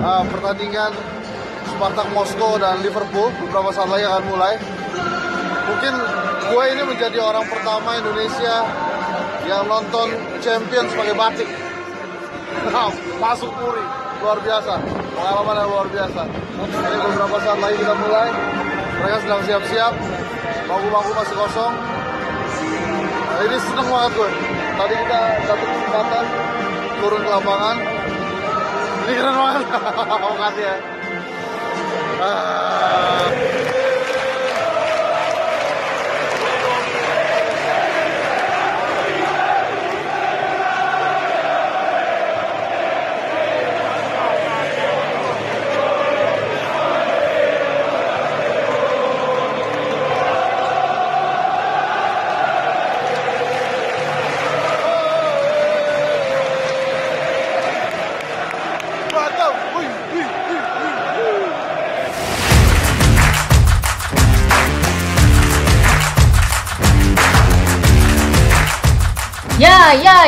pertandingan Spartak Moskow dan Liverpool beberapa saat lagi akan mulai. Mungkin gue ini menjadi orang pertama Indonesia yang nonton Champions pakai batik. Masuk Puri, luar biasa, pengalaman yang luar biasa. Jadi beberapa saat lagi kita mulai, mereka sedang siap-siap, bangku-bangku masih kosong. Nah, ini seneng banget gue. Tadi kita dapat kesempatan turun ke lapangan. Ini keren banget. Makasih ya.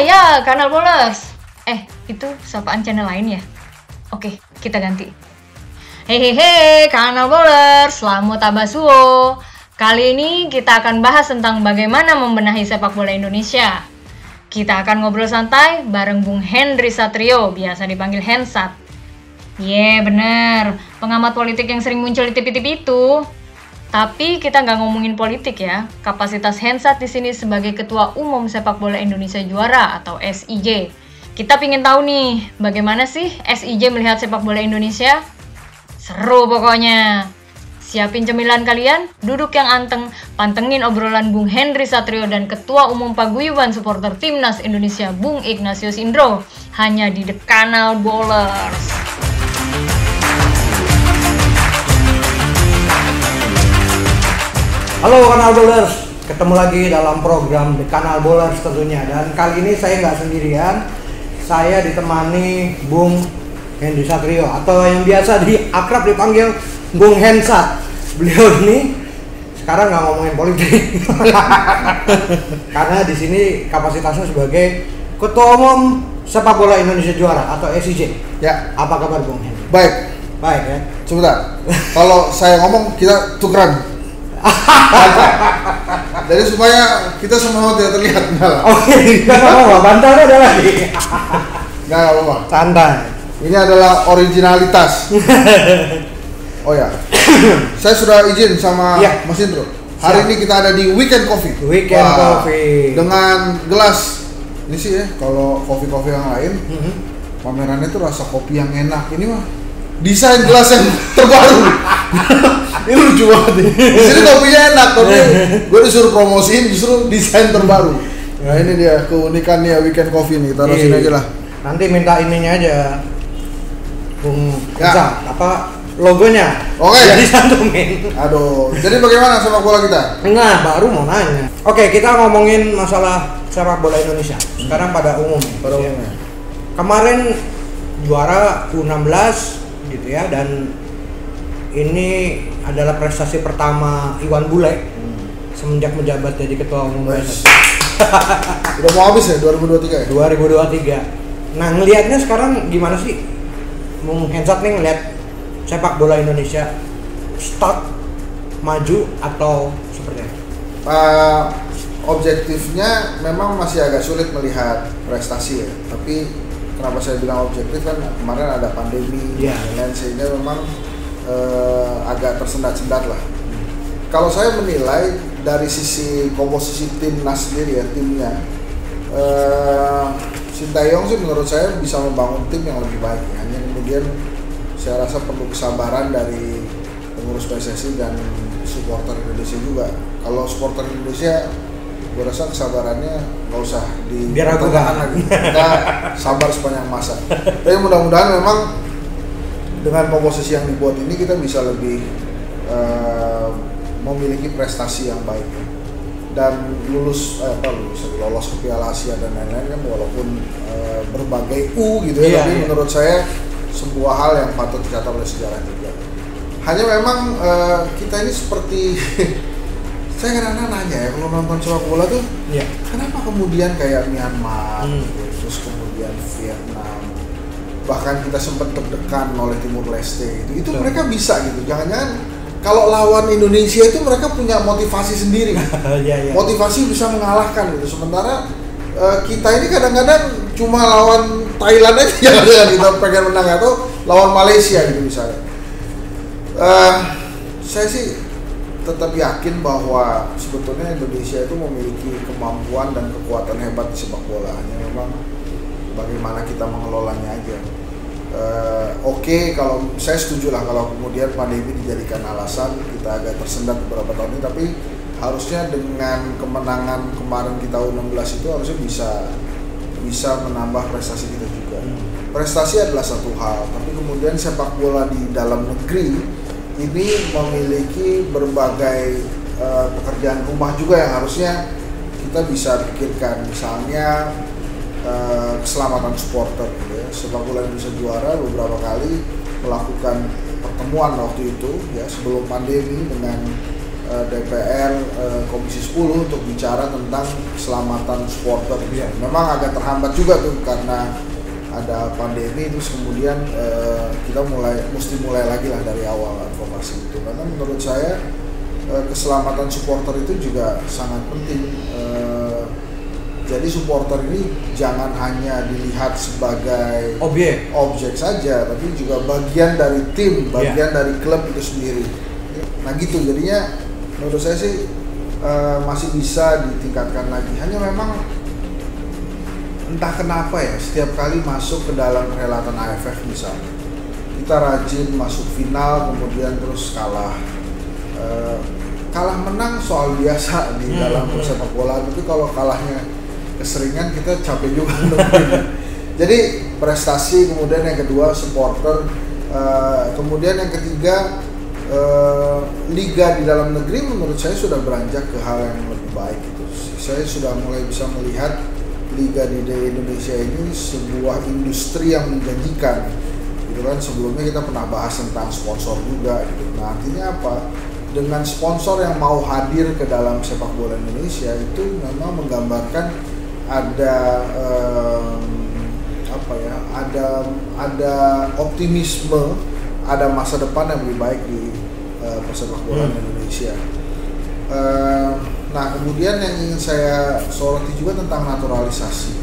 Ya, Kanal Bolers. Itu sapaan channel lain ya? Oke, kita ganti. Hehehe, Kanal Bolers, selamat tabasuo. Kali ini kita akan bahas tentang bagaimana membenahi sepak bola Indonesia. Kita akan ngobrol santai bareng Bung Henry Satrio, biasa dipanggil Hensat. Bener, pengamat politik yang sering muncul di TV-TV itu. Tapi kita nggak ngomongin politik ya. Kapasitas Hensat di sini sebagai Ketua Umum Sepak Bola Indonesia Juara atau SIJ. Kita pingin tahu nih, bagaimana sih SIJ melihat sepak bola Indonesia? Seru pokoknya. Siapin cemilan kalian, duduk yang anteng, pantengin obrolan Bung Henry Satrio dan Ketua Umum Paguyuban Supporter Timnas Indonesia Bung Ignatius Indro. Hanya di The Kanal Bolers. Halo Kanal Bolers, ketemu lagi dalam program The Kanal Bolers tentunya. Dan kali ini saya nggak sendirian, saya ditemani Bung Henry Satrio atau yang biasa akrab dipanggil Bung Hensat. Beliau ini sekarang nggak ngomongin politik, karena di sini kapasitasnya sebagai Ketua Umum Sepak Bola Indonesia Juara atau SIJ. Ya, apa kabar Bung Henry? Baik ya. Sebentar, kalau saya ngomong kita tukeran. Jadi supaya kita sama tidak terlihat. Oke, nggak apa-apa, bantalnya ada lagi. Nggak apa-apa. Santai. Ini adalah originalitas. Oh ya, saya sudah izin sama Mas Indro. Hari ini kita ada di Weekend Coffee. Coffee. Dengan gelas ini sih ya, kalau kopi-kopi yang lain, pamerannya tuh rasa kopi yang enak. Ini mah desain gelas yang terbaru. Ini lucu banget nih. Di sini kopinya enak, tapi gue disuruh promosiin justru desain terbaru. Nah ini dia keunikannya Weekend Coffee nih. Taruh sini aja lah. Nanti minta ininya aja, Bung Hensat, apa logonya? Oke. Jadi santumin. Aduh. Jadi bagaimana sepak bola kita? Nah, baru mau nanya. Oke, kita ngomongin masalah sepak bola Indonesia. Sekarang pada umumnya. Kemarin juara U16 gitu ya, dan ini adalah prestasi pertama Iwan Bule semenjak menjabat jadi Ketua Umum PSSI. Udah mau habis ya 2023 ya? 2023. Nah, ngelihatnya sekarang gimana sih Bung Hensat nih ngelihat sepak bola Indonesia stuck, maju atau seperti apa? Objektifnya memang masih agak sulit melihat prestasi ya. Tapi kenapa saya bilang objektif kan kemarin ada pandemi dan lain sehingga memang agak tersendat-sendat lah. Kalau saya menilai dari sisi komposisi timnas sendiri ya, timnya Sintayong sih menurut saya bisa membangun tim yang lebih baik ya. Hanya kemudian saya rasa perlu kesabaran dari pengurus PSSI dan supporter Indonesia juga. Kalau supporter Indonesia gue rasa kesabarannya nggak usah dipertanyakan lagi. Kita sabar sepanjang masa. Tapi mudah-mudahan memang dengan komposisi yang dibuat ini kita bisa lebih memiliki prestasi yang baik dan lolos ke Piala Asia dan lain-lain kan, walaupun berbagai gitu ya, tapi menurut saya sebuah hal yang patut dicatat oleh sejarah juga. Hanya memang kita ini seperti saya kadang-kadang nanya ya, kalau nonton sepak bola tuh kenapa kemudian kayak Myanmar, terus kemudian Vietnam, bahkan kita sempat deg-degan oleh Timur Leste itu mereka bisa gitu. Jangan-jangan kalau lawan Indonesia itu mereka punya motivasi sendiri, motivasi bisa mengalahkan gitu. Sementara kita ini kadang-kadang cuma lawan Thailand aja yang kita pengen menang, atau lawan Malaysia gitu misalnya. Saya sih tetap yakin bahwa sebetulnya Indonesia itu memiliki kemampuan dan kekuatan hebat di sepak bola. Hanya memang bagaimana kita mengelolanya aja. Oke, kalau saya setuju lah kalau kemudian pandemi dijadikan alasan kita agak tersendat beberapa tahun ini, tapi harusnya dengan kemenangan kemarin kita U16 itu harusnya bisa menambah prestasi kita juga. Prestasi adalah satu hal, tapi kemudian sepak bola di dalam negeri ini memiliki berbagai pekerjaan rumah juga yang harusnya kita bisa pikirkan. Misalnya keselamatan supporter gitu ya. Sepak bola Indonesia Juara beberapa kali melakukan pertemuan waktu itu ya sebelum pandemi dengan DPR Komisi 10 untuk bicara tentang keselamatan supporter. Memang agak terhambat juga tuh karena ada pandemi, terus kemudian kita mesti mulai lagi lah dari awal informasi itu. Karena menurut saya keselamatan supporter itu juga sangat penting. Jadi supporter ini jangan hanya dilihat sebagai objek saja, tapi juga bagian dari tim, bagian dari klub itu sendiri. Nah gitu, jadinya menurut saya sih masih bisa ditingkatkan lagi. Hanya memang entah kenapa ya, setiap kali masuk ke dalam perhelatan AFF misalnya, kita rajin masuk final kemudian terus kalah. Kalah menang soal biasa di dalam sepak bola, tapi kalau kalahnya keseringan kita capek juga. Jadi prestasi, kemudian yang kedua supporter, kemudian yang ketiga liga di dalam negeri menurut saya sudah beranjak ke hal yang lebih baik gitu. Saya sudah mulai bisa melihat liga di Indonesia ini sebuah industri yang menjanjikan gitu kan. Sebelumnya kita pernah bahas tentang sponsor juga gitu. Nah artinya apa? Dengan sponsor yang mau hadir ke dalam sepak bola Indonesia itu memang menggambarkan ada ada optimisme, ada masa depan yang lebih baik di persepak bolaan Indonesia. Nah kemudian yang ingin saya soroti juga tentang naturalisasi.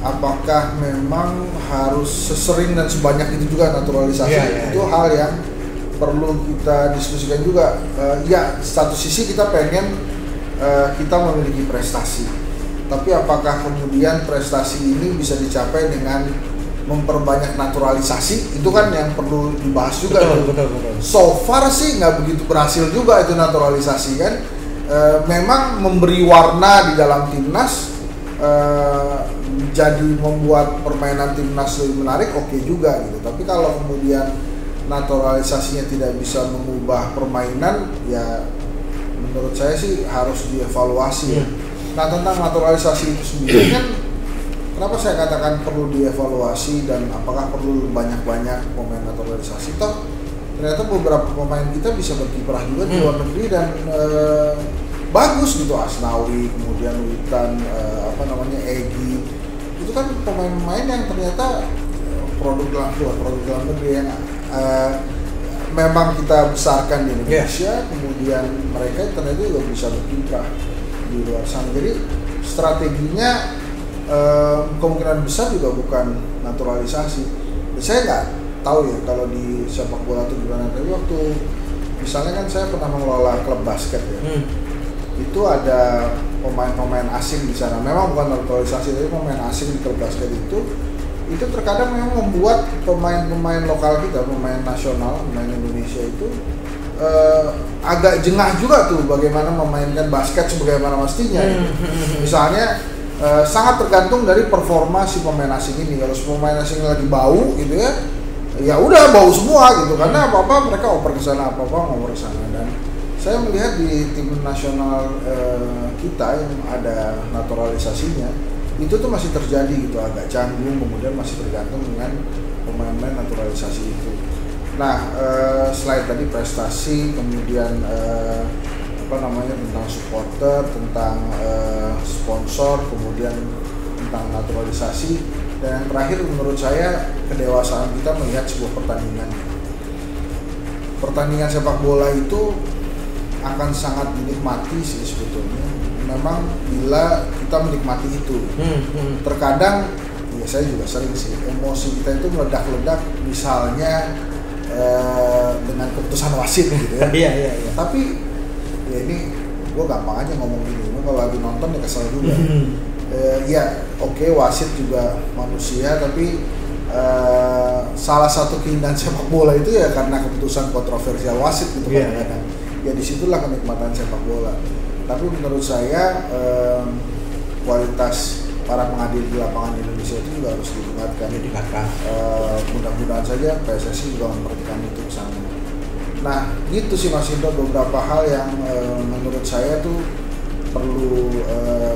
Apakah memang harus sesering dan sebanyak itu juga naturalisasi? Itu hal yang perlu kita diskusikan juga. Ya satu sisi kita pengen kita memiliki prestasi, tapi apakah kemudian prestasi ini bisa dicapai dengan memperbanyak naturalisasi? Itu kan yang perlu dibahas juga. Betul. So far sih nggak begitu berhasil juga itu naturalisasi kan. Memang memberi warna di dalam timnas, jadi membuat permainan timnas lebih menarik, oke juga gitu. Tapi kalau kemudian naturalisasinya tidak bisa mengubah permainan, ya menurut saya sih harus dievaluasi ya. Nah tentang naturalisasi itu sendiri kan, kenapa saya katakan perlu dievaluasi dan apakah perlu banyak-banyak pemain naturalisasi? Toh ternyata beberapa pemain kita bisa berkiprah juga di luar negeri dan bagus gitu. Asnawi, kemudian Witan, Egy, itu kan pemain-pemain yang ternyata produk dalam negeri yang memang kita besarkan di Indonesia, kemudian mereka ternyata juga bisa berkiprah di luar sana. Jadi strateginya kemungkinan besar juga bukan naturalisasi. Saya nggak tahu ya kalau di sepak bola itu gimana. Tapi waktu misalnya kan saya pernah mengelola klub basket ya, itu ada pemain-pemain asing di sana. Memang bukan naturalisasi, tapi pemain asing di klub basket itu terkadang memang membuat pemain-pemain lokal kita, pemain nasional, pemain Indonesia itu agak jengah juga tuh bagaimana memainkan basket sebagaimana mestinya gitu. Misalnya sangat tergantung dari performa si pemain asing ini. Kalau si pemain asing lagi bau gitu ya udah bau semua gitu, karena apa-apa mereka oper ke sana, apa-apa ngoper ke sana. Dan saya melihat di tim nasional kita yang ada naturalisasinya itu tuh masih terjadi gitu, agak canggung, kemudian masih tergantung dengan pemain-pemain naturalisasi itu. Nah, selain tadi prestasi, kemudian tentang supporter, tentang sponsor, kemudian tentang naturalisasi, Dan yang terakhir menurut saya kedewasaan kita melihat sebuah pertandingan. Pertandingan sepak bola itu akan sangat dinikmati sih sebetulnya. Memang bila kita menikmati itu. Terkadang ya saya juga sering sih emosi kita itu meledak-ledak misalnya dengan keputusan wasit gitu ya. Iya. Tapi ya ini gue gampang aja ngomong gini, kalau lagi nonton ya kesel juga. Ya oke, wasit juga manusia, tapi salah satu keindahan sepak bola itu ya karena keputusan kontroversial wasit gitu kadang-kadang. Ya disitulah kenikmatan sepak bola. Tapi menurut saya kualitas para pengadil di lapangan Indonesia itu juga harus ditingkatkan. Mudah-mudahan saja PSSI juga memperhatikan itu ke sana. Nah, gitu sih Mas Indro, beberapa hal yang menurut saya tuh perlu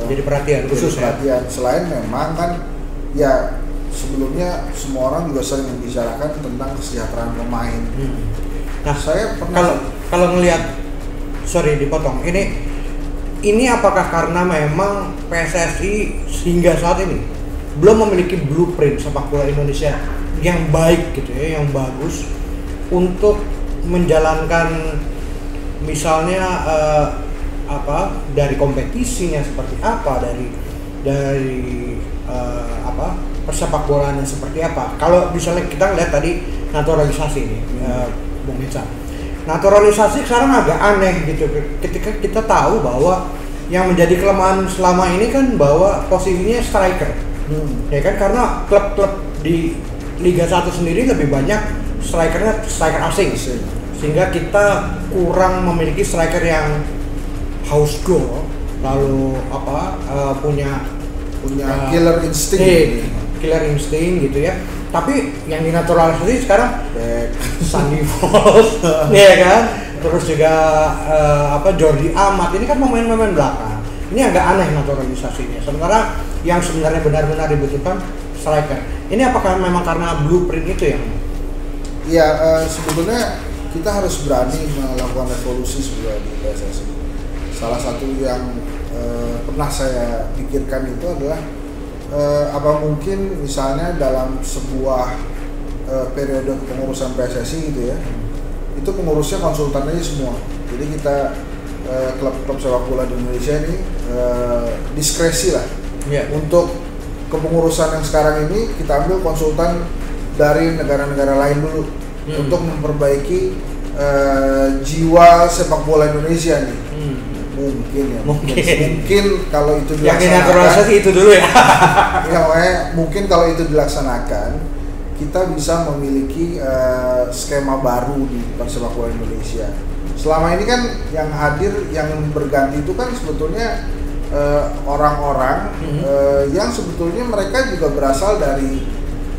jadi perhatian khusus ya. Selain memang kan ya sebelumnya semua orang juga sering membicarakan tentang kesejahteraan pemain. Nah, saya pernah kalau ngelihat, sorry dipotong, ini apakah karena memang PSSI hingga saat ini belum memiliki blueprint sepak bola Indonesia yang baik gitu ya, yang bagus untuk menjalankan misalnya dari kompetisinya seperti apa, dari persepak bolaannya seperti apa. Kalau misalnya kita lihat tadi naturalisasi ini, Bung Ica. Naturalisasi sekarang agak aneh gitu ketika kita tahu bahwa yang menjadi kelemahan selama ini kan bahwa posisinya striker. Ya kan, karena klub-klub di Liga 1 sendiri lebih banyak striker asing. Sehingga kita kurang memiliki striker yang haus gol, lalu punya killer instinct gitu ya. Tapi yang dinaturalisasi sekarang Sandy Walsh, ya kan? Terus juga Jordi Amat, ini kan pemain-pemain belakang. Ini agak aneh naturalisasinya. Sementara yang sebenarnya benar-benar dibutuhkan striker. Ini apakah memang karena blueprint itu yang? Iya, sebetulnya kita harus berani melakukan revolusi sebenarnya di PSSI. Salah satu yang pernah saya pikirkan itu adalah apa mungkin misalnya dalam sebuah periode pengurusan PSSI gitu ya, itu pengurusnya konsultan aja semua. Jadi kita klub-klub sepak bola di Indonesia ini diskresi lah untuk kepengurusan yang sekarang ini kita ambil konsultan dari negara-negara lain dulu untuk memperbaiki jiwa sepak bola Indonesia nih. Mungkin kalau itu dilaksanakan, yang naturalisasi itu dulu ya. Mungkin kalau itu dilaksanakan, kita bisa memiliki skema baru di sepak bola Indonesia. Selama ini kan yang hadir, yang berganti itu kan sebetulnya orang-orang yang sebetulnya mereka juga berasal dari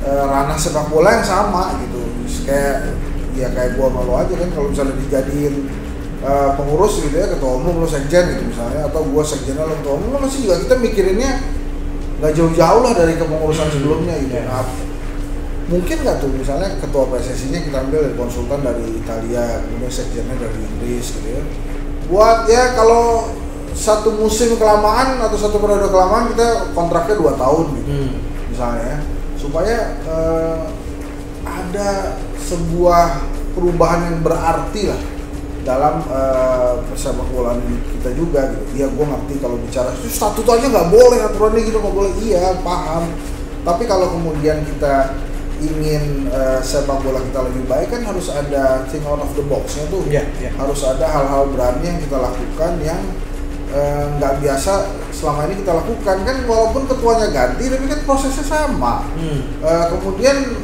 ranah sepak bola yang sama gitu. Kayak gua malu aja kan kalau misalnya dijadiin pengurus gitu ya, ketua umum lo sekjen gitu misalnya, atau gua sekjennya lo ketua umum, masih juga kita mikirinnya nggak jauh-jauh lah dari kepengurusan sebelumnya gitu. Nah, mungkin nggak tuh misalnya ketua PSSI-nya kita ambil dari konsultan dari Italia, kemudian sekjennya dari Inggris gitu ya, buat ya kalau satu musim kelamaan atau satu periode kelamaan kita kontraknya 2 tahun gitu misalnya ya, supaya ada sebuah perubahan yang berarti lah dalam persepak bolaan kita juga gitu. Iya, gue ngerti kalau bicara statutanya nggak boleh, aturannya gitu nggak boleh, iya paham. Tapi kalau kemudian kita ingin sepak bola kita lebih baik kan harus ada think out of the box-nya tuh. Harus ada hal-hal berani yang kita lakukan yang nggak biasa selama ini kita lakukan kan, walaupun ketuanya ganti tapi kan prosesnya sama. Kemudian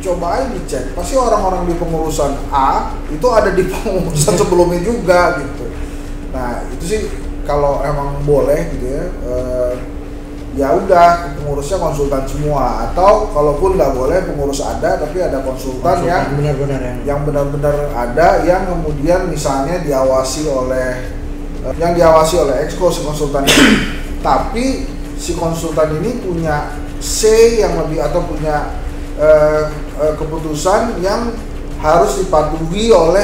coba aja dicek, pasti orang-orang di pengurusan A itu ada di pengurusan sebelumnya juga gitu. Nah itu sih kalau emang boleh gitu ya, ya udah pengurusnya konsultan semua, atau kalaupun nggak boleh pengurus ada tapi ada konsultan yang benar-benar ada, yang kemudian misalnya diawasi oleh exco si konsultan ini. Tapi si konsultan ini punya say yang lebih, atau punya keputusan yang harus dipatuhi oleh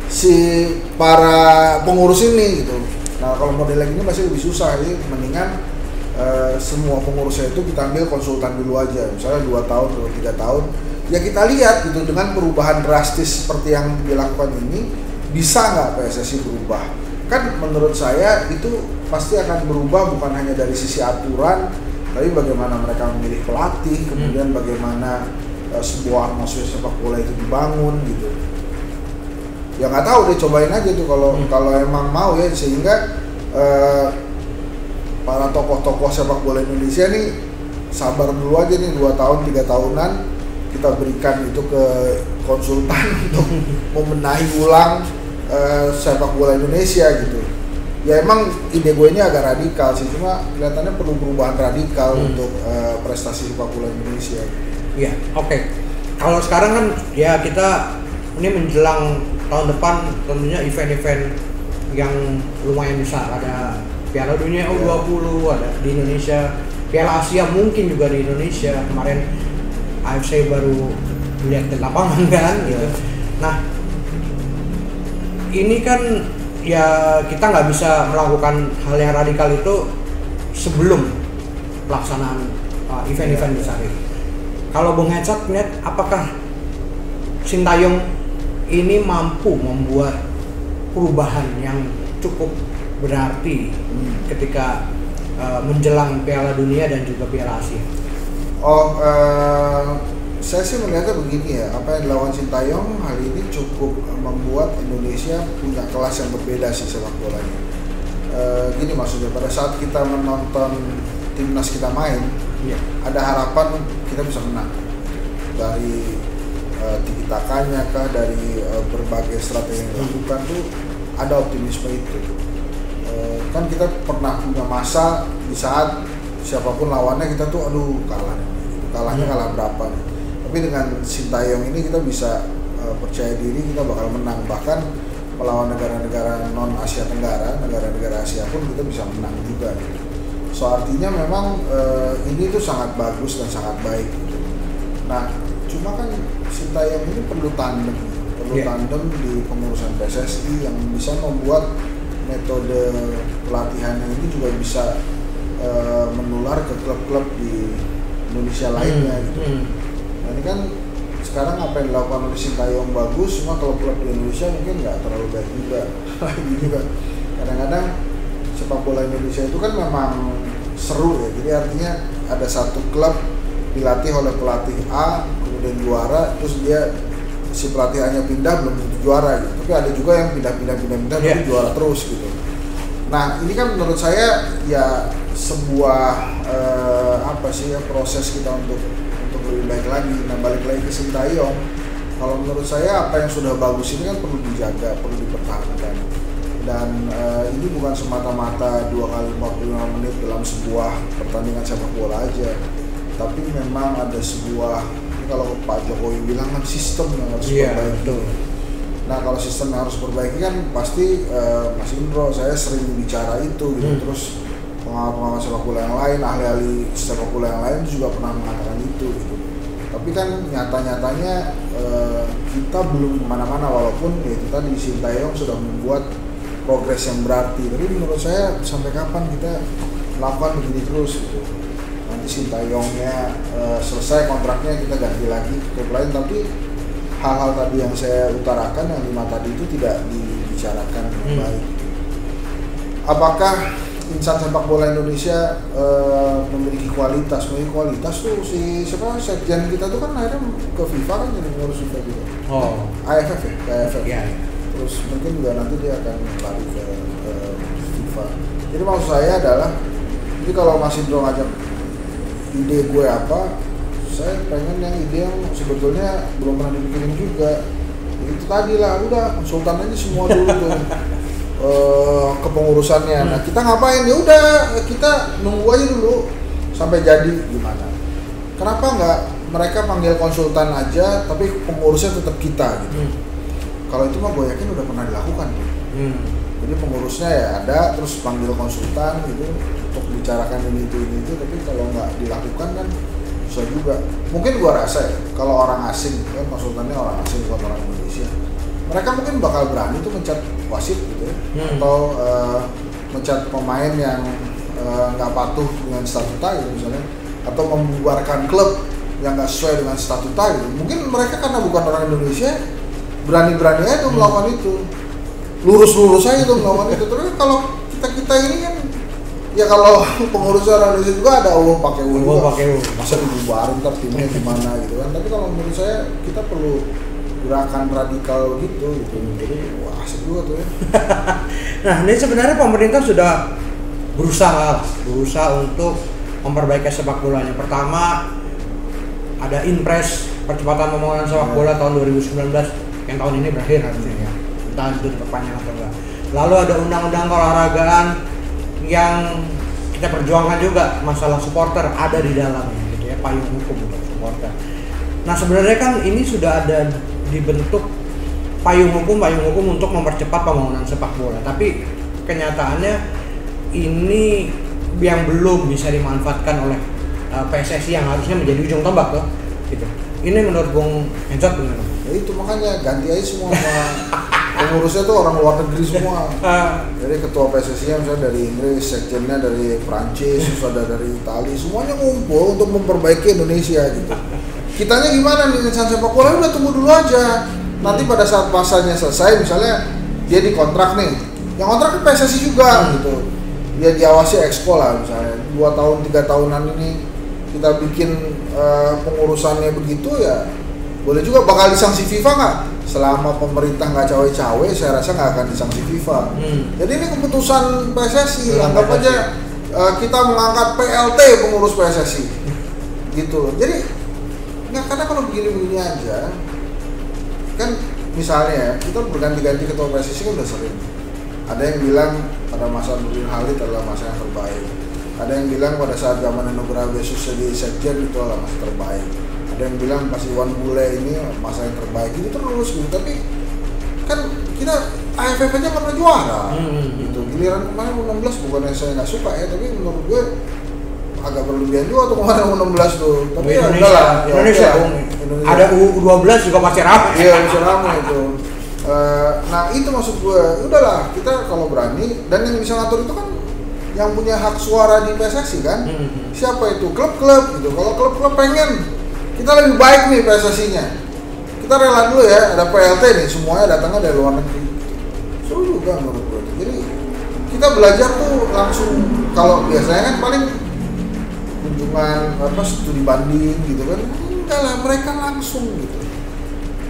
si para pengurus ini gitu. Nah kalau model ini masih lebih susah, jadi mendingan semua pengurusnya itu kita ambil konsultan dulu aja, misalnya 2 tahun atau 3 tahun, ya kita lihat gitu dengan perubahan drastis seperti yang dilakukan ini, bisa nggak PSSI berubah? Kan menurut saya itu pasti akan berubah bukan hanya dari sisi aturan, tapi bagaimana mereka memilih pelatih, kemudian bagaimana sebuah atmosfer sepak bola itu dibangun gitu. Ya nggak tahu deh, cobain aja tuh kalau emang mau ya, sehingga para tokoh-tokoh sepak bola Indonesia nih sabar dulu aja nih 2 tahun 3 tahunan kita berikan itu ke konsultan untuk membenahi ulang sepak bola Indonesia gitu. Ya emang ide gue ini agak radikal sih, cuma kelihatannya perlu perubahan radikal untuk prestasi sepak bola Indonesia. Iya, oke. Kalau sekarang kan ya kita ini menjelang tahun depan tentunya event-event yang lumayan besar, ada Piala Dunia U20, ada di Indonesia, Piala Asia mungkin juga di Indonesia. Kemarin AFC baru lihat di lapangan kan gitu. Nah, ini kan ya kita nggak bisa melakukan hal yang radikal itu sebelum pelaksanaan event-event besar itu. Kalau Bung Hecat melihat apakah Sintayong ini mampu membuat perubahan yang cukup berarti ketika menjelang Piala Dunia dan juga Piala Asia? Saya sih melihatnya begini ya, apa yang dilakukan Sintayong hari ini cukup membuat Indonesia punya kelas yang berbeda sih sepak bolanya. Gini maksudnya, pada saat kita menonton timnas kita main, ada harapan kita bisa menang dari tiki-takanya kah, dari berbagai strategi yang dilakukan tuh ada optimisme itu. Kan kita pernah punya masa di saat siapapun lawannya kita tuh aduh kalahnya kalah berapa nih. Tapi dengan Sintayong ini kita bisa percaya diri kita bakal menang, bahkan melawan negara-negara non Asia Tenggara, negara-negara Asia pun kita bisa menang juga gitu. So artinya memang ini tuh sangat bagus dan sangat baik gitu. Nah cuma kan Sintayong ini perlu tandem di pengurusan PSSI yang bisa membuat metode pelatihannya ini juga bisa menular ke klub-klub di Indonesia lainnya gitu. Nah ini kan sekarang apa yang dilakukan oleh Sintayong bagus, cuma kalau klub di Indonesia mungkin nggak terlalu baik juga. Kadang-kadang sepak bola Indonesia itu kan memang seru ya, jadi artinya ada satu klub dilatih oleh pelatih A, kemudian juara, terus si pelatih A-nya pindah belum tentu juara gitu. Tapi ada juga yang pindah tapi juara terus gitu. Nah ini kan menurut saya ya sebuah proses kita untuk lebih baik lagi. Nah balik lagi ke Sintayong, kalau menurut saya apa yang sudah bagus ini kan perlu dijaga, perlu dipertahankan. Dan ini bukan semata-mata 2 kali 45 menit dalam sebuah pertandingan sepak bola aja, tapi memang ada sebuah, ini kalau Pak Jokowi bilang kan sistem yang harus diperbaiki. Nah kalau sistem yang harus diperbaiki kan pasti Mas Indro, saya sering bicara itu gitu. Terus pengalaman sepak bola yang lain, ahli-ahli sepak bola yang lain juga pernah mengatakan itu gitu. Tapi kan nyata-nyatanya kita belum kemana-mana, walaupun ya itu tadi Sintayong sudah membuat progres yang berarti. Tapi menurut saya sampai kapan kita melakukan begini terus gitu. Nanti Sintayongnya selesai kontraknya kita ganti lagi ke klub lain, tapi hal-hal tadi yang saya utarakan yang 5 tadi itu tidak dibicarakan dengan baik. Apakah insan sepak bola Indonesia memiliki kualitas? Memiliki kualitas tuh sekjen kita tuh kan akhirnya ke FIFA kan, jadi ngurus FIFA juga. AFF ya, ke AFF. Terus mungkin juga nanti dia akan lari ke FIFA. Jadi maksud saya adalah, jadi kalau Mas Indro ngajak ide gue apa, saya pengen yang ide yang sebetulnya belum pernah dipikirin juga. Itu tadi lah, udah konsultan aja semua dulu tuh kepengurusannya. Nah kita ngapain? Ya udah kita nunggu aja dulu sampai jadi gimana. Kenapa nggak mereka panggil konsultan aja, tapi pengurusnya tetap kita gitu. Kalau itu mah gue yakin udah pernah dilakukan gitu. Jadi pengurusnya ya ada, terus panggil konsultan gitu untuk bicarakan ini itu, tapi kalau nggak dilakukan kan susah juga. Mungkin gue rasa ya, kalau orang asing kan konsultannya orang asing bukan orang Indonesia, mereka mungkin bakal berani tuh mencat wasit gitu ya, atau mencat pemain yang nggak patuh dengan statuta gitu misalnya, atau membubarkan klub yang nggak sesuai dengan statuta gitu. Mungkin mereka karena bukan orang Indonesia, berani-berani aja tuh melakukan itu, lurus-lurus aja tuh melakukan itu. Terus kalau kita ini kan, ya kalau pengurus orang Indonesia juga ada pakai juga, masa dibubarin ntar timnya gimana gitu kan. Tapi kalau menurut saya kita perlu gerakan radikal gitu. Jadi wah asik juga tuh ya. Nah ini sebenarnya pemerintah sudah berusaha untuk memperbaiki sepak bola. Yang pertama ada Inpres percepatan pembangunan sepak bola tahun 2019 yang tahun ini berakhir harusnya ya, entah itu diperpanjang atau enggak. Lalu ada undang-undang keolahragaan yang kita perjuangkan juga, masalah supporter ada di dalamnya gitu ya, payung hukum untuk supporter. Nah sebenarnya kan ini sudah ada dibentuk payung hukum untuk mempercepat pembangunan sepak bola, tapi kenyataannya ini yang belum bisa dimanfaatkan oleh PSSI yang harusnya menjadi ujung tombak tuh gitu. Ini menurut Bung Enjot gimana? Ya itu makanya ganti aja semua pengurusnya tuh orang luar negeri semua. Jadi ketua PSSI-nya misalnya dari Inggris, sekjennya dari Prancis, terus ada dari Italia, semuanya ngumpul untuk memperbaiki Indonesia gitu. Kitanya gimana nih insan sepak bola, udah tunggu dulu aja. Nanti pada saat masanya selesai, misalnya dia dikontrak nih, yang kontrak kan PSSI juga gitu. Dia diawasi Exco lah misalnya 2 tahun 3 tahunan ini kita bikin pengurusannya begitu ya, boleh juga. Bakal disanksi FIFA nggak? Selama pemerintah nggak cawe-cawe, saya rasa nggak akan disanksi FIFA. Jadi ini keputusan PSSI, anggap aja kita mengangkat PLT pengurus PSSI gitu. Jadi nggak, karena kalau begini-begini aja kan, misalnya ya, kita berganti-ganti ketua PSSI kan udah sering. Ada yang bilang pada masa Nurdin Halid adalah masa yang terbaik. Ada yang bilang pada saat zaman Nugraha Besus jadi sekjen itu adalah masa terbaik. Ada yang bilang pas Iwan Bule ini masa yang terbaik. Itu terus gitu. Tapi kan kita AFF aja pernah juara. Gitu. Giliran kemarin U16 bukannya saya nggak suka ya, tapi menurut gue agak berlebihan juga tuh kemarin U16 tuh. Tapi ya udahlah. Indonesia. Ada U12 juga masih ramai. Iya masih ramai itu. Nah itu maksud gue, udahlah kita kalau berani, dan yang bisa ngatur itu kan yang punya hak suara di PSSI kan. Siapa itu? Klub-klub gitu. Kalau klub-klub pengen kita lebih baik nih PSSI-nya, kita rela dulu ya, ada PLT nih, semuanya datangnya dari luar negeri. Seru juga menurut gue. Jadi kita belajar tuh langsung. Kalau biasanya kan paling kunjungan studi banding gitu kan, enggak lah, mereka langsung gitu.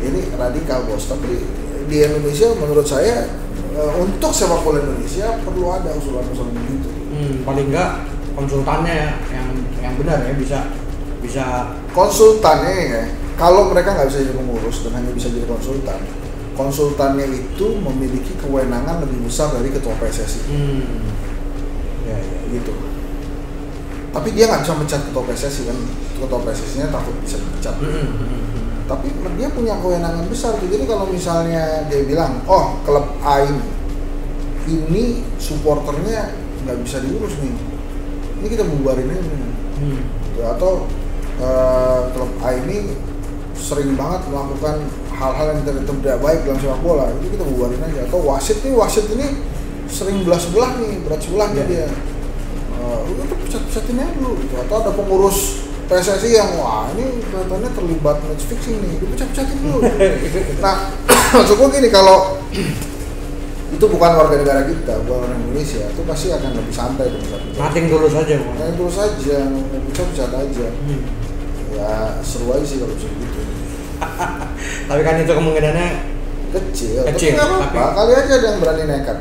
Ini radikal bos, tapi di Indonesia menurut saya untuk sepak bola Indonesia perlu ada usulan-usulan begitu. Paling enggak konsultannya yang benar ya, bisa konsultannya ya. Kalau mereka nggak bisa jadi pengurus dan hanya bisa jadi konsultannya itu memiliki kewenangan lebih besar dari ketua PSSI. Ya, gitu. Tapi dia nggak bisa mencat ketua PSSI kan, ketua PSSI-nya takut bisa dipecat. Tapi dia punya kewenangan besar tuh. Jadi kalau misalnya dia bilang, oh klub A ini supporternya nggak bisa diurus nih, ini kita bubarin aja nih. Atau klub A ini sering banget melakukan hal-hal yang tidak baik dalam sepak bola, itu kita bubarin aja. Atau wasit ini sering belah nih, berat sebelahnya dia, udah tuh pecat-pecatin aja dulu gitu. Atau ada pengurus PSSI yang wah ini kelihatannya terlibat match fixing nih, dipecat-pecatin dulu. Nah, maksud gue gini, kalau itu bukan warga negara kita, bukan orang Indonesia, itu pasti akan lebih santai tuh pecat-pecat. Nating dulu saja, nating dulu saja, pecat-pecat aja. Ya seru aja sih kalau bisa gitu. Tapi kan itu kemungkinannya kecil. Tapi nggak apa-apa, kali aja ada yang berani nekat,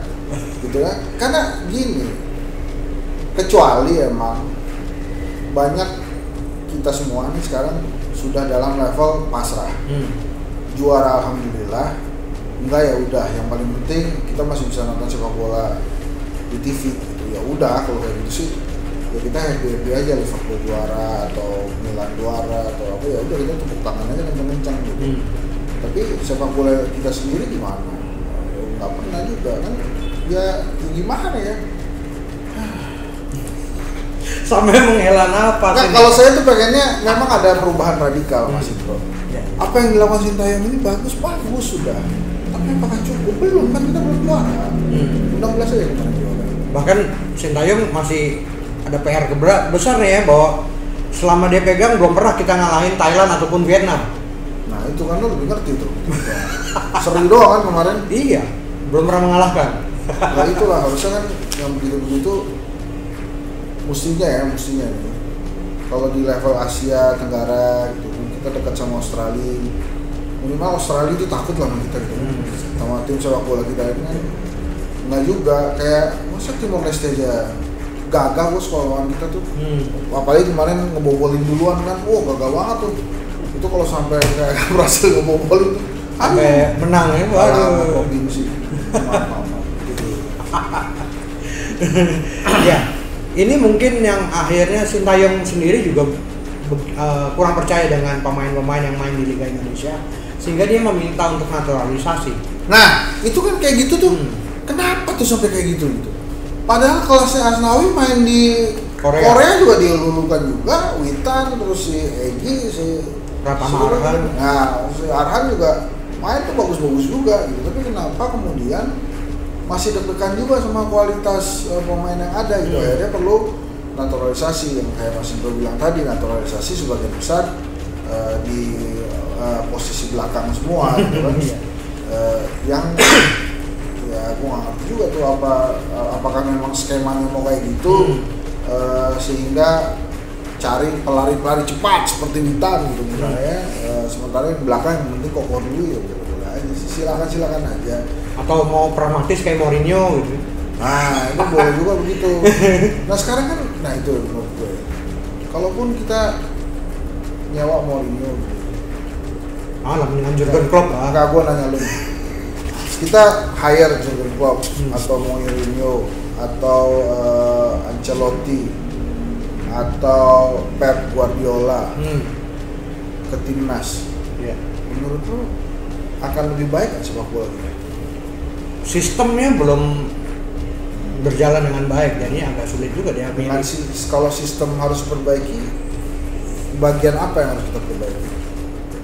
gitu kan? Karena gini, kecuali emang banyak kita semua nih sekarang sudah dalam level pasrah. Juara alhamdulillah, enggak ya udah, yang paling penting kita masih bisa nonton sepak bola di TV gitu. Ya udah kalau kayak gitu sih, ya kita happy aja, Liverpool juara atau Milan juara atau apa, ya udah kita tepuk tangan aja kencang-kencang gitu. Tapi sepak bola kita sendiri gimana? Nggak pernah juga kan? Ya gimana ya? Sampai menghela nafas. Nah, kalau saya tuh pengennya memang ada perubahan radikal Mas Indro. Apa yang dilakukan Sintayong ini bagus sudah. Tapi apakah cukup? Belum, kan kita belum juara. 16 aja kita juara. Bahkan Sintayong masih ada PR besar nih ya, bahwa selama dia pegang belum pernah kita ngalahin Thailand ataupun Vietnam. Nah itu kan lo lebih ngerti tuh. Seri doang kan kemarin. Iya, belum pernah mengalahkan. Nah itulah harusnya kan yang begitu-begitu mestinya nih. Kalau di level Asia Tenggara gitu, kita dekat sama Australia. Minimal Australia itu takut lah sama kita gitu. Sama tim sepak bola kita ini kan nggak juga, kayak masa Timor Leste aja gagah bos kalau lawan kita tuh. Apalagi kemarin ngebobolin duluan kan, gagal banget tuh. Itu kalau sampai kayak berhasil ngebobolin tuh sampai menang ya, waduh. Provinsi. Gitu. Ya, ini mungkin yang akhirnya Sintayong sendiri juga kurang percaya dengan pemain-pemain yang main di Liga Indonesia, sehingga dia meminta untuk naturalisasi. Nah, itu kan kayak gitu tuh. Kenapa tuh sampai kayak gitu? Padahal kelasnya Asnawi main di Korea juga dilulukan juga, Witan, terus si Egy, si Pratama Arhan. Nah, si Arhan juga main tuh bagus-bagus juga gitu. Tapi kenapa kemudian masih deg-degan juga sama kualitas pemain yang ada gitu. Akhirnya perlu naturalisasi yang kayak Mas Indro bilang tadi, naturalisasi sebagian besar di posisi belakang semua gitu kan. Yang ya aku nggak ngerti juga tuh apakah memang skemanya mau kayak gitu, sehingga cari pelari-pelari cepat seperti Witan gitu misalnya, sementara yang belakang yang penting kokoh dulu ya boleh aja sih, silakan aja. Atau mau pragmatis kayak Mourinho gitu. Nah itu boleh juga begitu. Nah sekarang kan, nah itu menurut gue, kalaupun kita nyawa Mourinho lah mendingan Jurgen Klopp lah. Enggak, gue nanya lu, kita hire Jurgen Klopp atau Mourinho atau Ancelotti atau Pep Guardiola ke timnas, menurut lu akan lebih baik nggak sepak bola kita? Sistemnya belum berjalan dengan baik, jadi agak sulit juga dia. Kalau sistem harus perbaiki, bagian apa yang harus kita perbaiki?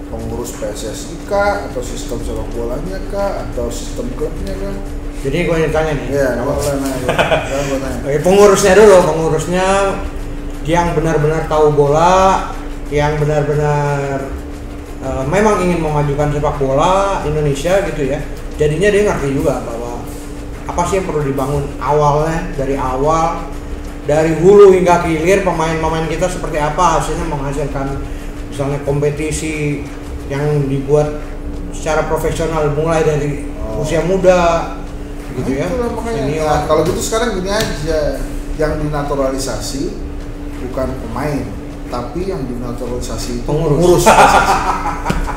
Pengurus PSSI kah, atau sistem sepak bolanya kah, atau sistem klubnya kah? Jadi gue yang tanya nih. Iya, nggak boleh nanya. Oke, pengurusnya dulu, pengurusnya yang benar-benar tahu bola, yang benar-benar memang ingin memajukan sepak bola Indonesia gitu ya. Jadinya dia ngerti juga bahwa apa sih yang perlu dibangun awalnya, dari hulu hingga ke hilir, pemain-pemain kita seperti apa hasilnya menghasilkan misalnya kompetisi yang dibuat secara profesional mulai dari usia muda gitu ya. Nah, kalau gitu sekarang gini aja, yang dinaturalisasi bukan pemain, tapi yang dinaturalisasi itu pengurus.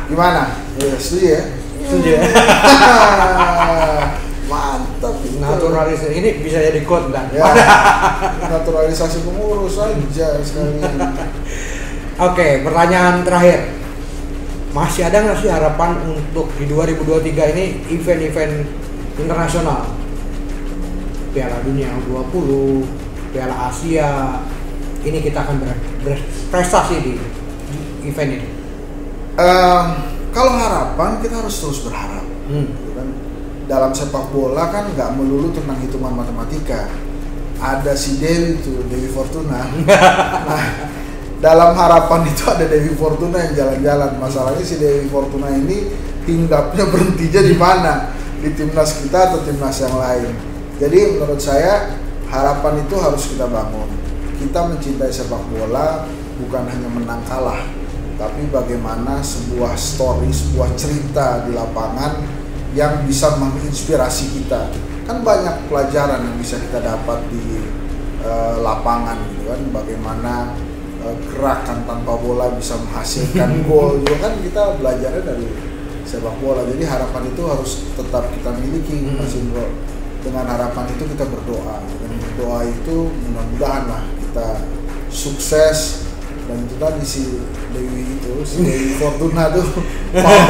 Gimana? Ya, setuju ya? Setuju. Mantap. Naturalisasi ini bisa jadi quote kan? Ya, naturalisasi pengurus aja sekalian. Oke, pertanyaan terakhir. Masih ada nggak sih harapan untuk di 2023 ini event-event internasional? Piala Dunia U20, Piala Asia, ini kita akan berprestasi di event ini. Kalau harapan kita harus terus berharap. Gitu kan? Dalam sepak bola kan nggak melulu tentang hitungan matematika. Ada si Dewi Fortuna. Nah, dalam harapan itu ada Dewi Fortuna yang jalan-jalan. Masalahnya si Dewi Fortuna ini hinggapnya berhentinya di mana? Di timnas kita atau timnas yang lain. Jadi menurut saya harapan itu harus kita bangun. Kita mencintai sepak bola bukan hanya menang kalah, tapi bagaimana sebuah story, sebuah cerita di lapangan yang bisa menginspirasi kita. Kan banyak pelajaran yang bisa kita dapat di lapangan gitu kan, bagaimana gerakan tanpa bola bisa menghasilkan gol juga kan, kita belajarnya dari sepak bola. Jadi harapan itu harus tetap kita miliki, Mas Indro. Dengan harapan itu kita berdoa, dan berdoa itu mudah-mudahan lah kita sukses. Dan itu tadi si Dewi Fortuna tuh mau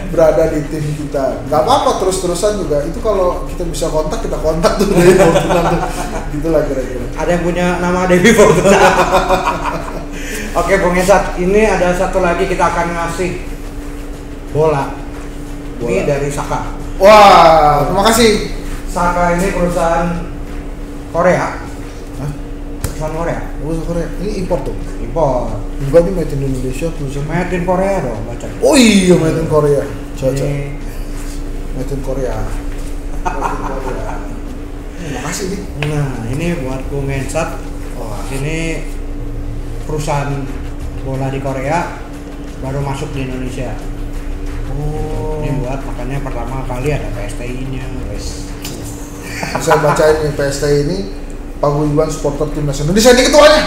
berada di tim kita. Gak apa-apa, terus-terusan juga. Itu kalau kita bisa kontak, kita kontak tuh Dewi Fortuna tuh. Gitulah kira-kira. Ada yang punya nama Dewi Fortuna. Oke Bung Esat, ini ada satu lagi kita akan ngasih bola. Ini dari Saka. Wah, terima kasih. Saka ini perusahaan Korea. perusahaan Korea. Perusahaan Korea. Ini impor tuh. Impor. Enggak nih made in Indonesia tulisan. Made in Korea dong baca. Oh iya made in Korea. Coba. Ini Made in Korea. Makasih nih. Nah, ini buat Bung Hensat. Wah, Ini perusahaan bola di Korea baru masuk di Indonesia. oh. Ini buat makanya pertama kali ada PSTI-nya, guys. Bisa bacain nih PST ini Paguyuban Supporter Timnas Indonesia ini ketuanya.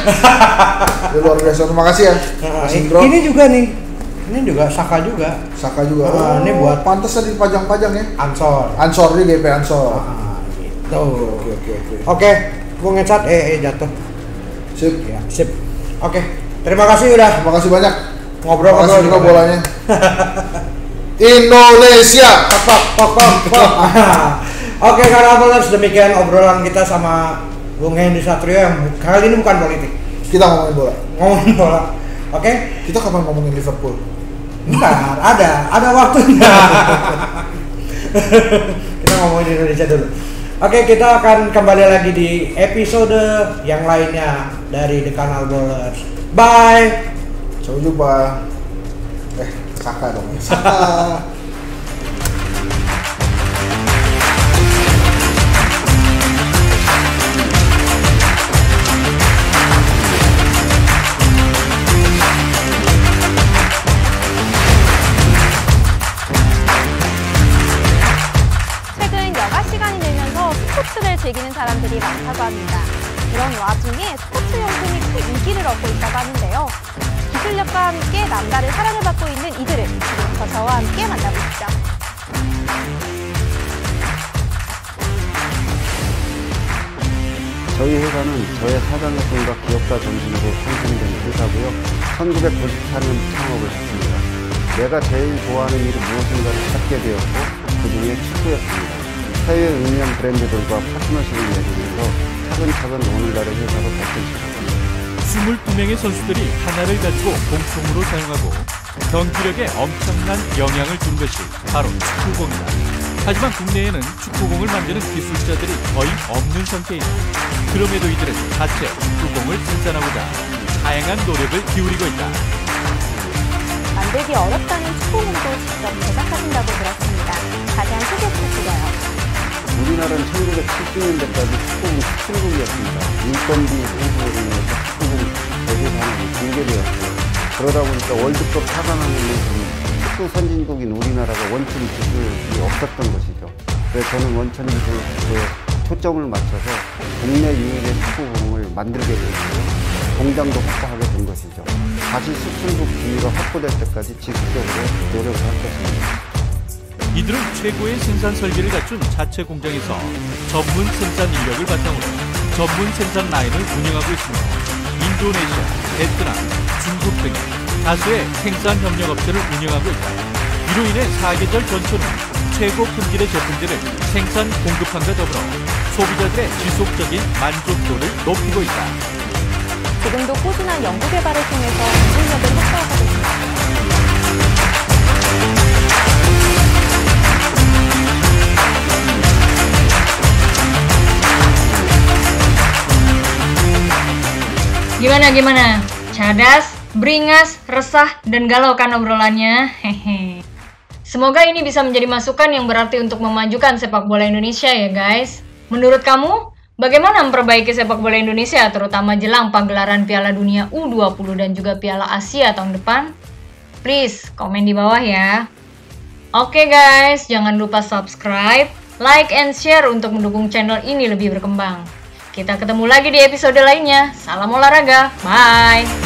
Ya, luar biasa. Terima kasih ya. Mas Indro. Ini juga nih. Ini juga Saka juga. Saka juga. Ini buat pantas tadi dipajang-pajang ya. Ansor. Ansor nih GP Ansor. Gitu. Oke. Oke, Bung Hensat jatuh. Sip. Ya, sip. Oke. Terima kasih udah Terima kasih banyak. ngobrol-ngobrol juga bolanya. Indonesia. Pok. Oke, Karnavalers, demikian obrolan kita sama Bung Hendy Satrio yang kali ini bukan politik. Kita ngomongin bola. Ngomongin bola. Oke? Kita kapan ngomongin Liverpool? Bentar, ada waktunya. Kita ngomongin Indonesia dulu. Oke, kita akan kembali lagi di episode yang lainnya dari The Kanal Bowlers. Bye. Sampai jumpa. Saka dong. Saka. 최근 여가 시간이 되면서 스포츠를 즐기는 사람들이 많다고 합니다. 그런 와중에 스포츠 용품이 큰 인기를 얻고 있다고 하는데요. 기술력과 함께 남다른 사랑을 받고 있는 이들을 지금부터 저와 함께 만나보시죠. 저희 회사는 저의 사장성과 기업가 정신으로 형성된 회사고요. 1994년 창업을 했습니다. 내가 제일 좋아하는 일이 무엇인가를 찾게 되었고 그중에 축구였습니다. 해외 응용 브랜드들과 파트너십을 맺으면서 차근차근 오늘날의 회사로 발전시켰습니다. 22명의 선수들이 하나를 가지고 공통으로 사용하고 경기력에 엄청난 영향을 준 것이 바로 축구공이다. 하지만 국내에는 축구공을 만드는 기술자들이 거의 없는 상태이다. 그럼에도 이들은 자체 축구공을 생산하고자 다양한 노력을 기울이고 있다. 만들기 어렵다는 축구공도 직접 제작하신다고 들었습니다. 자세한 소개 부탁드려요. 우리나라는 1970년대까지 축구공 수출국이었습니다. 인건비 상승으로 인해서 축구공 대세산업이 붕괴되었어요. 그러다 보니까 월드컵 4강하는 축구 선진국인 우리나라가 원천 기술이 없었던 것이죠. 그래서 저는 원천 기술에 초점을 맞춰서 국내 유일의 축구공을 만들게 되었고요. 공장도 확보하게 된 것이죠. 다시 수출국 기회가 확보될 때까지 지속적으로 노력을 할 것입니다. 이들은 최고의 생산 설계를 갖춘 자체 공장에서 전문 생산 인력을 바탕으로 전문 생산 라인을 운영하고 있으며 인도네시아, 베트남, 중국 등의 다수의 생산 협력 업체를 운영하고 있다. 이로 인해 사계절 전초는 최고 품질의 제품들을 생산 공급함과 더불어 소비자들의 지속적인 만족도를 높이고 있다. 지금도 꾸준한 연구 개발을 통해서 기술력을 확보하고 있습니다. Gimana? Cadas, beringas, resah, dan galau kan obrolannya? Hehe. Semoga ini bisa menjadi masukan yang berarti untuk memajukan sepak bola Indonesia ya guys. Menurut kamu, bagaimana memperbaiki sepak bola Indonesia terutama jelang pagelaran Piala Dunia U20 dan juga Piala Asia tahun depan? Please, komen di bawah ya. Oke guys, jangan lupa subscribe, like, and share untuk mendukung channel ini lebih berkembang. Kita ketemu lagi di episode lainnya. Salam olahraga, bye!